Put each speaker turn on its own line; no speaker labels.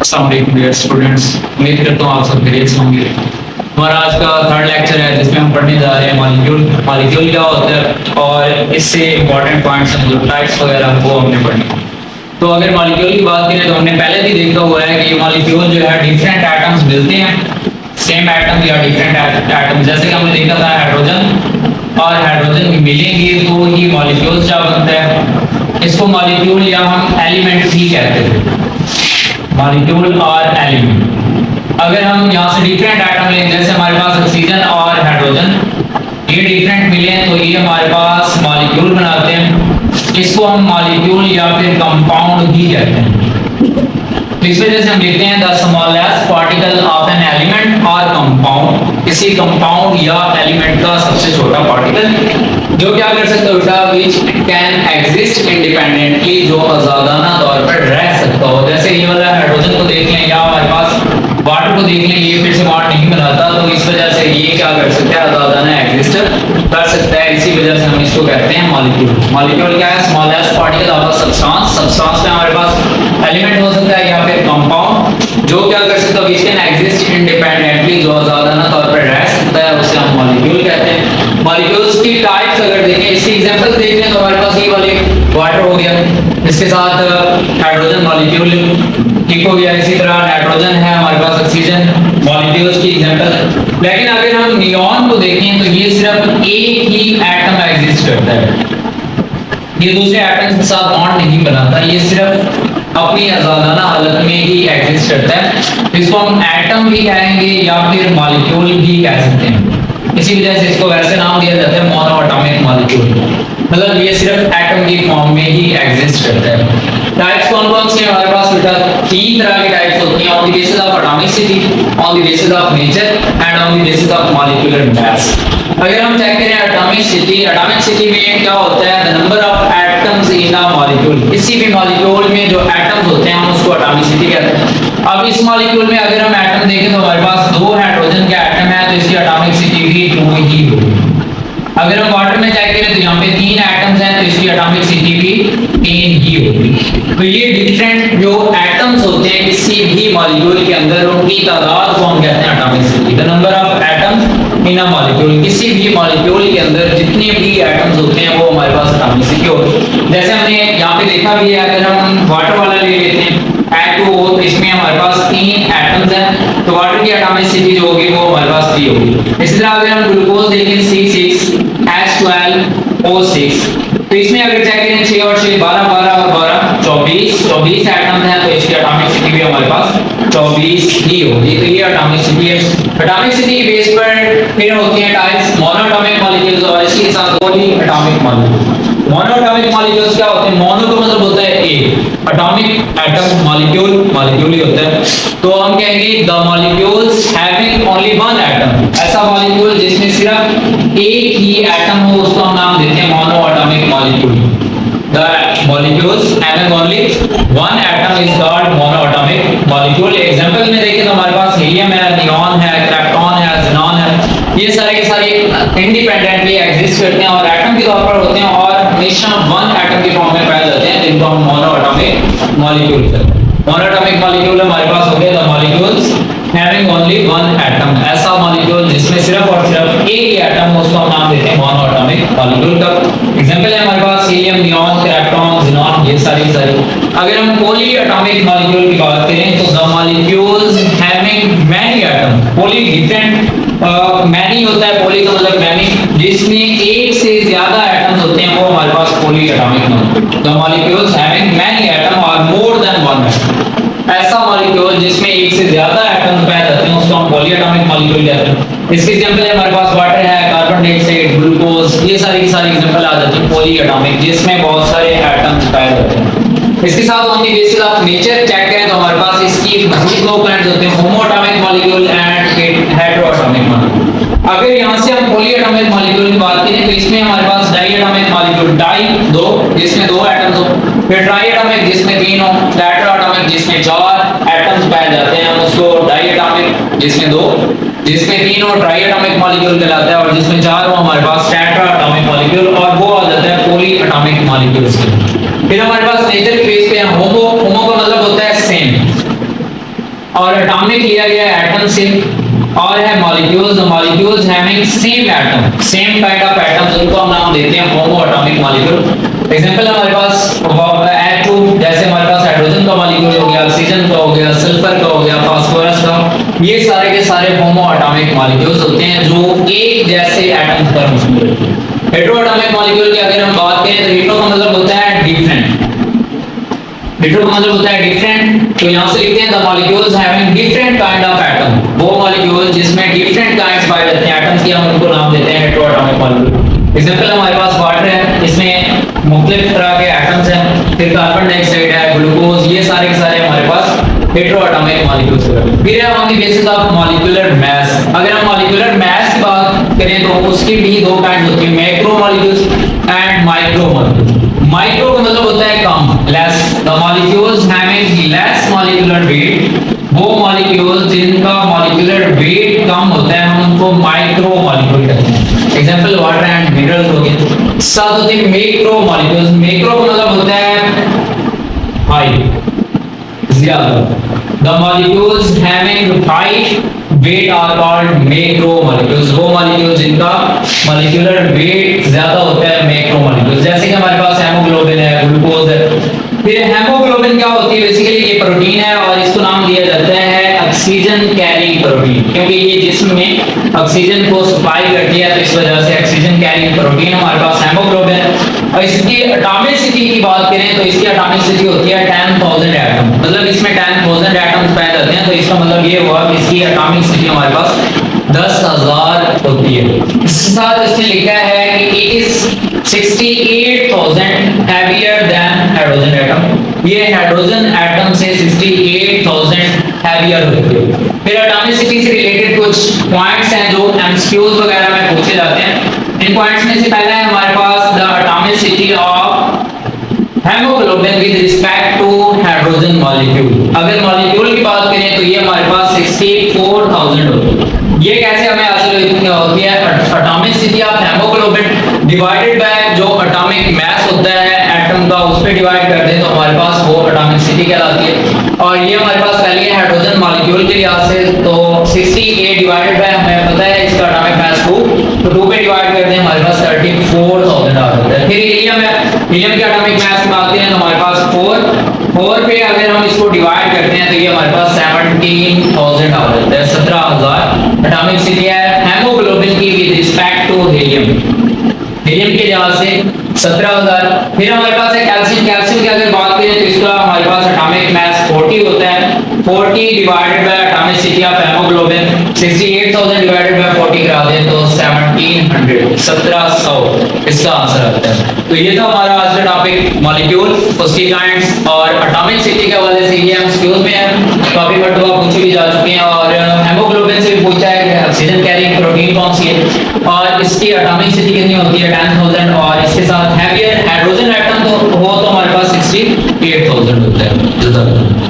अस्सलाम वालेकुम dear students, उम्मीद करता हूँ आप सब खैरियत से होंगे। हमारा आज का थर्ड लेक्चर है जिसमें हम पढ़ने जा रहे हैं मॉलिक्यूल क्या होता है और इससे इंपॉर्टेंट पॉइंट्स हैं जो टाइप्स वगैरह वो हमने पढ़ने। तो अगर मॉलिक्यूल की बात करें तो हमने पहले भी देखा हुआ है कि मॉलिक्यूल जो है डिफरेंट एटम्स मिलते हैं, सेम एटम या डिफरेंट एटम, जैसे कि हमने देखा था हाइड्रोजन और हाइड्रोजन मिलेंगे तो ही मॉलिक्यूल्स क्या बनता है। इसको मॉलिक्यूल या हम एलिमेंट भी कहते हैं, मॉलिक्यूल और एलिमेंट। अगर हम यहाँ से डिफरेंट एटम लें, जैसे हमारे पास ऑक्सीजन और हाइड्रोजन, ये डिफरेंट मिले तो ये हमारे पास मॉलिक्यूल बनाते हैं। इसको हम मॉलिक्यूल या फिर कंपाउंड भी कहते हैं। तो इस वजह से हम लिखते हैं the smallest particle of an element और कंपाउंड, किसी कंपाउंड या एलिमेंट का सबसे छोटा पार्टिकल जो क्या कर सकता है बेटा, विच कैन एग्जिस्ट इंडिपेंडेंटली, जो आजादाना तौर पर रह सकता हो। जैसे ये वाला हाइड्रोजन को देख लें या हमारे पास वाटर को देख लें, ये फिर से बॉन्ड नहीं बनाता, तो इस वजह से ये क्या कर सकता है, आजादाना एग्जिस्ट कर सकता है। इसी वजह से हम इसको कहते हैं मॉलिक्यूल। मॉलिक्यूल क्या है, smallest particle of a substance. Substance में हमारे पास एलिमेंट हो सकता है या फिर कंपाउंड जो क्या कर सकता है, विच कैन एग्जिस्ट इंडिपेंडेंटली, जो आजादाना तौर पर रह सकता है, उसे हम मॉलिक्यूल कहते हैं। मॉलिक्यूल्स की टाइप्स अगर देखें, इसकी एग्जांपल देख लें तो हमारे पास ये वाले वाटर हो गया, इसके साथ हाइड्रोजन मॉलिक्यूल ठीक हो गया। इसी तरह नाइट्रोजन है हमारे पास, ऑक्सीजन मॉलिक्यूल्स की एग्जांपल। लेकिन अगर हम नियॉन को देखें तो ये सिर्फ एक ही एटम एग्जिस्ट करता है, ये दूसरे एटम के साथ बॉन्ड नहीं बनाता, ये सिर्फ अपनी आजादाना हालत में ही एग्जिस्ट करता है। इसको हम एटम भी कहेंगे या फिर मॉलिक्यूल भी कह सकते हैं। इसी वजह से इसको वैसे नाम दिया जाता है मोनोएटॉमिक मॉलिक्यूल, मतलब ये सिर्फ एटम की फॉर्म में ही एग्जिस्ट करता है। टाइप्स कौन-कौन से हमारे पास बेटा, तीन तरह के टाइप्स होती हैं, on the basis of atomicity, on the basis of nature and on the basis of molecular mass. अगर हम चेक करें एटॉमिसिटी में क्या होता है, the number of atoms in a molecule. किसी भी मॉलिक्यूल में जो एटम्स होते हैं हम उसको एटॉमिसिटी कहते हैं। अब इस मॉलिक्यूल में अगर हम एटम देखें तो हमारे पास दो हाइड्रोजन के एटम है, तो इसकी एटॉमिसिटी भी 2 ही होगी। अगर हम वाटर में चेक करें तो यहाँ पे 3 एटम्स हैं, तो इसकी एटॉमिक सिटी भी 3 ही होगी। तो ये डिफरेंट जो एटम्स होते हैं किसी भी मॉलिक्यूल के अंदर, उनकी तादाद को हम कहते हैं atomic city, the number of atoms in a molecule. किसी भी मॉलिक्यूल के अंदर जितने भी एटम्स होते हैं वो हमारे पास एटॉमिक सिटी होगी। जैसे हमने यहाँ पे देखा भी है, अगर हम वाटर वाला ले लेते हैं H2O, तो इसमें हमारे पास 3 एटम्स हैं, तो वाटर की एटॉमिक सिटी जो होगी वो हमारे पास 3 होगी। इसी तरह अगर हम ग्लूकोज देखें C6H12O6, तो इसमें अगर चेक करें 6 और 6 12 12 और 12 24 एटम्स हैं, तो इसकी एटॉमिक सिटी भी हमारे पास 24 ही होगी। तो ये एटॉमिक सिटी है। एटॉमिक सिटी के बेस पर फिर होती हैं टाइप्स मोनोएटॉमिक मॉलिक्यूल्स और इसके साथ पॉलीएटॉमिक मॉलिक्यूल। मोनोएटॉमिक मॉलिक्यूल्स क्या होते हैं, मोनो का मतलब होता है एक, एटॉमिक एटम मॉलिक्यूल ही होता है। तो हम कहेंगे the molecules having only one atom, ऐसा मॉलिक्यूल जिसमें सिर्फ एक ही एटम हो उसको हम नाम देते हैं monoatomic molecule. The molecules having only one atom is called monoatomic molecule. Example में देखें तो हमारे पास हीलियम है, नियॉन है, क्रिप्टॉन है, ज़ीनॉन है, ये सारे के सारे इंडिपेंडेंटली एग्जिस्ट करते हैं और एटम के तौर पर होते हैं और हमेशा वन एटम के फॉर्म में पाए जाते हैं, जिनको हम मोनोएटॉमिक मॉलिक्यूल कहते हैं। मोनोएटॉमिक मॉलिक्यूल हमारे पास हो गए the molecules having only one atom, ऐसा मॉलिक्यूल जिसमें सिर्फ और सिर्फ एक ही एटम हो उसको हम नाम देते हैं मोनोएटॉमिक मॉलिक्यूल का। एग्जांपल है हमारे पास हीलियम, नियॉन, क्रिप्टॉन, ज़ीनॉन, ये सारी। अगर हम पॉलीएटॉमिक मॉलिक्यूल की बात करें तो the molecules having many atom, poly different many होता है, पॉली का मतलब मैनी, जिसमें एक से ज्यादा एटम्स होते हैं वो हमारे पास polyatomic molecule. The molecules having many atom और मोर देन वन एटम, ऐसा मॉलिक्यूल जिसमें एक से ज्यादा एटम्स पाए जाते हैं उसको हम पॉलीएटॉमिक मॉलिक्यूल कहते हैं। इसके एग्जांपल है हमारे पास वाटर है, कार्बन डाइऑक्साइड, ग्लूकोज, ये सारी की सारी एग्जांपल आ जाती है पॉलीएटॉमिक, जिसमें बहुत सारे एटम्स पाए जाते हैं। इसके साथ on the basis of nature check करें तो हमारे पास इसकी दो प्लांट्स होते हैं, homoatomic molecule and heteroatomic molecule. अगर यहाँ से हम पॉलीएटॉमिक मॉलिक्यूल की बात करें तो इसमें हमारे पास डाइएटॉमिक मॉलिक्यूल, डाई 2 जिसमें 2 एटम्स हो, फिर ट्राइएटॉमिक जिसमें 3 हो, टेट्राएटॉमिक जिसमें 4 एटम्स पाए जाते हैं हम उसको डाइएटॉमिक जिसमें 2, जिसमें 3 हो ट्राइएटॉमिक मॉलिक्यूल कहलाता है, और जिसमें 4 हो हमारे पास टेट्राएटॉमिक मॉलिक्यूल, और वो आ जाता है पॉलीएटॉमिक मॉलिक्यूल्स। फिर हमारे पास नेचर के बेस पे होमो का मतलब होता है सेम, और एटॉमिक लिया गया एटम से, और है molecules, molecules having same atom, same kind of atoms, उनको हम नाम देते हैं होमोएटॉमिक मॉलिक्यूल। एग्जांपल हमारे पास H2, जैसे हमारे पास हाइड्रोजन का मॉलिक्यूल हो गया, ऑक्सीजन का हो गया, सल्फर का हो गया, फास्फोरस का, ये सारे के सारे होमोएटॉमिक मॉलिक्यूल्स होते हैं जो एक जैसे एटम्स पर मुश्तमिल होते हैं। हेट्रोएटॉमिक मॉलिक्यूल की अगर हम बात करें तो हेट्रो का मतलब होता है डिफरेंट, हेट्रो का मतलब होता है डिफरेंट। तो यहाँ से लिखते हैं the molecules having different kind of atom, वो मॉलिक्यूल जिसमें डिफरेंट काइंड्स पाए जाते हैं एटम्स की, हम उनको नाम देते हैं हेट्रोएटॉमिक मॉलिक्यूल। एग्जांपल हमारे पास वाटर है, इसमें मुख्तलिफ तरह के एटम्स हैं, फिर कार्बन डाइऑक्साइड है, ग्लूकोज, ये सारे के सारे हमारे पास हेट्रोएटॉमिक मॉलिक्यूल्स हैं। फिर है on the basis of molecular mass, अगर हम मॉलिक्यूलर मास की बात करें तो उसकी भी दो काइंड होती है, macro molecules and micro molecules. Micro का मतलब होता है कम, less, the molecules having less molecular weight, वो मॉलिक्यूल्स जिनका मॉलिक्यूलर वेट कम होता है हम उनको माइक्रो मॉलिक्यूल कहते हैं। एग्जांपल वाटर एंड मिनरल्स हो गए। साथ होते हैं मैक्रो मॉलिक्यूल्स, मैक्रो का मतलब होता है हाई, ज्यादा। The molecules having high weight are called macro molecules, वो मॉलिक्यूल्स जिनका मॉलिक्यूलर वेट ज्यादा होता है मैक्रो मॉलिक्यूल्स। जैसे कि हमारे पास हेमोग्लोबिन है, ग्लूकोज है। फिर हेमोग्लोबिन क्या होती है, बेसिकली ये प्रोटीन है और इसको नाम दिया जाता है ऑक्सीजन कैरिंग प्रोटीन, क्योंकि ये जिस्म में ऑक्सीजन को सप्लाई करती है, तो इस वजह से ऑक्सीजन कैरिंग प्रोटीन हमारे पास हेमोग्लोबिन है। और इसकी एटॉमिसिटी की बात करें तो इसकी एटॉमिसिटी होती है 10,000 एटम, मतलब इसमें 10,000 एटम्स पाए जाते हैं, तो इसका मतलब ये हुआ कि इसकी एटॉमिसिटी हमारे पास 10,000 होती है। इसके साथ इसने लिखा है कि it is 68,000 heavier than hydrogen atom, ये हाइड्रोजन एटम से 68,000 हैवियर होती है। फिर एटॉमिसिटी से रिलेटेड कुछ पॉइंट्स हैं जो एमसीक्यूज वगैरह में पूछे जाते हैं। इन पॉइंट्स में से पहला है हमारे पास the atomicity of haemoglobin with respect to hydrogen molecule. अगर मॉलिक्यूल की बात करें तो ये हमारे पास 64,000 होती है। ये कैसे हमें हासिल होती है, atomicity of haemoglobin divided by जो एटॉमिक मास होता है एटम का, उस पे डिवाइड कर दें तो हमारे पास वो एटॉमिसिटी कहलाती है। और ये हमारे पास पहले है हाइड्रोजन मॉलिक्यूल के लिहाज से, तो 68 डिवाइडेड बाय हमें पता है इसका एटॉमिक मास 2, तो 2 पे डिवाइड कर दें हमारे पास 34,000 आ जाता है। फिर हीलियम है, हीलियम की एटॉमिक मास में आते हैं तो हमारे पास 4 पे अगर हम इसको डिवाइड करते हैं तो ये हमारे पास 17,000 आ जाता है, 17,000 एटॉमिक सिटी है हेमोग्लोबिन की with respect to helium, helium के लिहाज से 17,000। फिर हमारे पास है कैल्शियम, कैल्शियम की अगर बात करें तो इसका हमारे पास एटॉमिक मास 40 होता है, 40 divided by atomicity of haemoglobin, 68,000 divided by 40 करा दें तो 1700, 1700 इसका आंसर आता है। तो ये था हमारा आज का टॉपिक मॉलिक्यूल, उसकी काइंड्स और एटॉमिक सिटी के हवाले से ये एमसीक्यूज में है, काफी मर्तबा पूछे भी जा चुके हैं। और हेमोग्लोबिन से भी पूछा है कि ऑक्सीजन कैरिंग प्रोटीन कौन सी है और इसकी एटॉमिक सिटी कितनी होती है 10,000, और इसके साथ हैवियर हाइड्रोजन एटम तो हो तो हमारे पास 68,000 होता है।